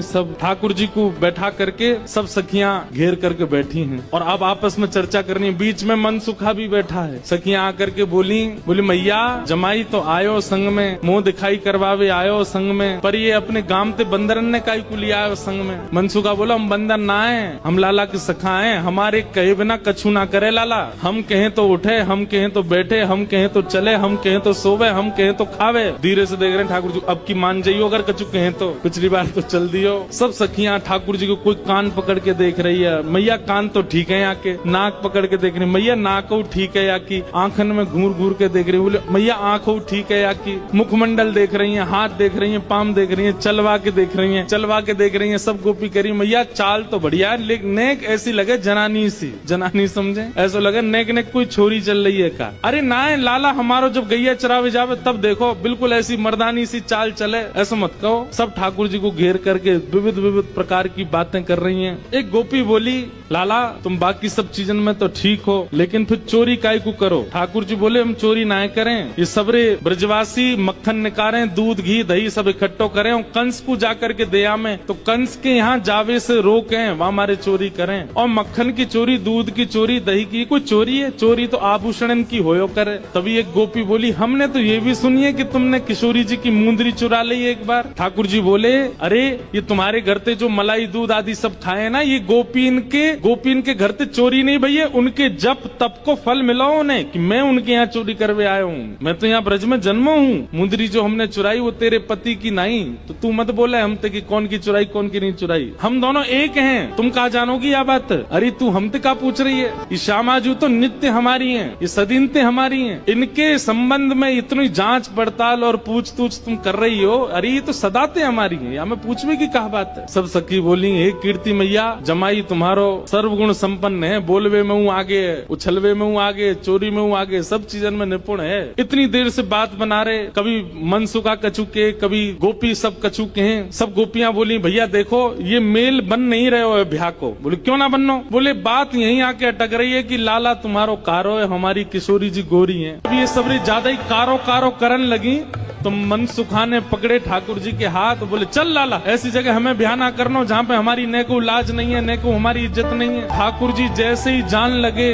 सब ठाकुर जी को बैठा करके सब सखियां घेर करके बैठी हैं और अब आपस में चर्चा करनी है। बीच में मनसुखा भी बैठा है। सखियां आकर के बोली मैया जमाई तो आयो संग में, मुंह दिखाई करवावे आयो संग में, पर ये अपने गांव ते बंदरन ने काई को लिया आयो संग में। मनसुखा बोला हम बंदर ना है, हम लाला की सखा है, हमारे कहे बिना कछु ना करे लाला। हम कहें तो उठे, हम कहें तो बैठे, हम कहें तो चले, हम कहें तो सोवे, हम कहें तो खावे। धीरे से देख रहे हैं ठाकुर जी, अब की मान जाइयो अगर कछु कहें तो, पिछली बार तो चल दियो। सब सखियां ठाकुर जी को कोई कान पकड़ के देख रही है। मैया कान तो ठीक है, यहाँ के नाक पकड़ के देख रही, मैया नाक ठीक है, या की आंखन में घूर घूर के देख रही, बोले मैया आंखों ठीक है, या की मुखमंडल देख रही है, हाथ देख रही है, पाम देख रही है, चलवा के देख रही है, चलवा के देख रही है, सब गोपी करी। मैया चाल तो बढ़िया है, लेकिन नेक ऐसी लगे जनानी सी, जनानी समझे, ऐसा लगे नेक नेक कोई छोरी चल रही है का। अरे ना है लाला, हमारो जब गैया चरावे जावे तब देखो बिल्कुल ऐसी मर्दानी सी चाल चले, ऐसा मत कहो। सब ठाकुर जी को घेर करके विविध विविध प्रकार की बातें कर रही हैं। एक गोपी बोली लाला तुम बाकी सब चीजन में तो ठीक हो, लेकिन फिर चोरी काय को करो। ठाकुर जी बोले हम चोरी ना करें, ये सबरे ब्रजवासी मक्खन निकारें, दूध घी दही सब इकट्ठो करें और कंस को जाकर के दया में, तो कंस के यहाँ जावे से रोकें, वहाँ हमारे चोरी करें। और मक्खन की चोरी, दूध की चोरी, दही की कोई चोरी है? चोरी तो आभूषण की होयो करे। तभी एक गोपी बोली हमने तो ये भी सुनी है कि तुमने किशोरी जी की मुंदरी चुरा ली एक बार। ठाकुर जी बोले अरे ये तुम्हारे घर पे जो मलाई दूध आदि सब खाए ना, ये गोपीन के घर पे चोरी नहीं भैया, उनके जप तप को फल मिला उन्हें कि मैं उनके यहाँ चोरी करवे आया हूँ। मैं तो यहाँ ब्रज में जन्मा हूँ। मुंदरी जो हमने चुराई वो तेरे पति की नहीं, तो तू मत बोले हम ते कि कौन की चुराई कौन की नहीं चुराई, हम दोनों एक हैं। तुम कहा जानोगी यह बात? अरे तू हमसे क्या पूछ रही है? ये श्यामाजू तो नित्य हमारी हैं, ये सदीनते हमारी हैं, इनके संबंध में इतनी जांच पड़ताल और पूछ तूछ तुम कर रही हो, अरे ये तो सदाते हमारी हैं, या मैं पूछवे की कहा बात है? सब सखी बोली हे कीर्ति मैया जमाई तुम्हारो सर्वगुण संपन्न है, बोलवे में हूँ आगे, उछलवे में हूँ आगे, चोरी में हूँ आगे, सब चीजन में निपुण है। इतनी देर से बात बना रहे, कभी मनसुखा कछु के, कभी गोपी सब कछु के हैं। सब गोपियां बोली भैया देखो ये मेल बन नहीं रहे हो ब्याह को। बोले क्यों ना बनो? बोले बात यहीं आके अटक रही है कि लाला तुम्हारो कारो है, हमारी किशोरी जी गोरी है। अब ये सबरी ज्यादा ही कारो कारो करन लगी तो मनसुखा ने पकड़े ठाकुर जी के हाथ, बोले चल लाला ऐसी जगह हमें ब्याह ना करना जहाँ पे हमारी न को लाज नहीं है, न को हमारी इज्जत नहीं है। ठाकुर जी जैसे ही जान लगे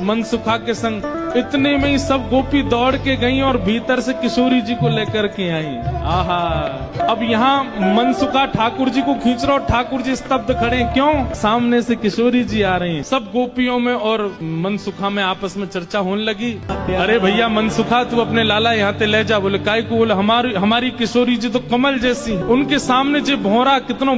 मनसुखा के संग, इतने में ही सब गोपी दौड़ के गई और भीतर से किशोरी जी को लेकर के आई। आहा, अब यहाँ मनसुखा ठाकुर जी को खींच रहा, ठाकुर जी स्तब्ध खड़े, क्यों? सामने से किशोरी जी आ रही हैं। सब गोपियों में और मनसुखा में आपस में चर्चा होने लगी। अरे भैया मनसुखा तू अपने लाला यहाँ ते ले जा। बोले काय को? बोले हमारी किशोरी जी तो कमल जैसी, उनके सामने जो भौरा कितना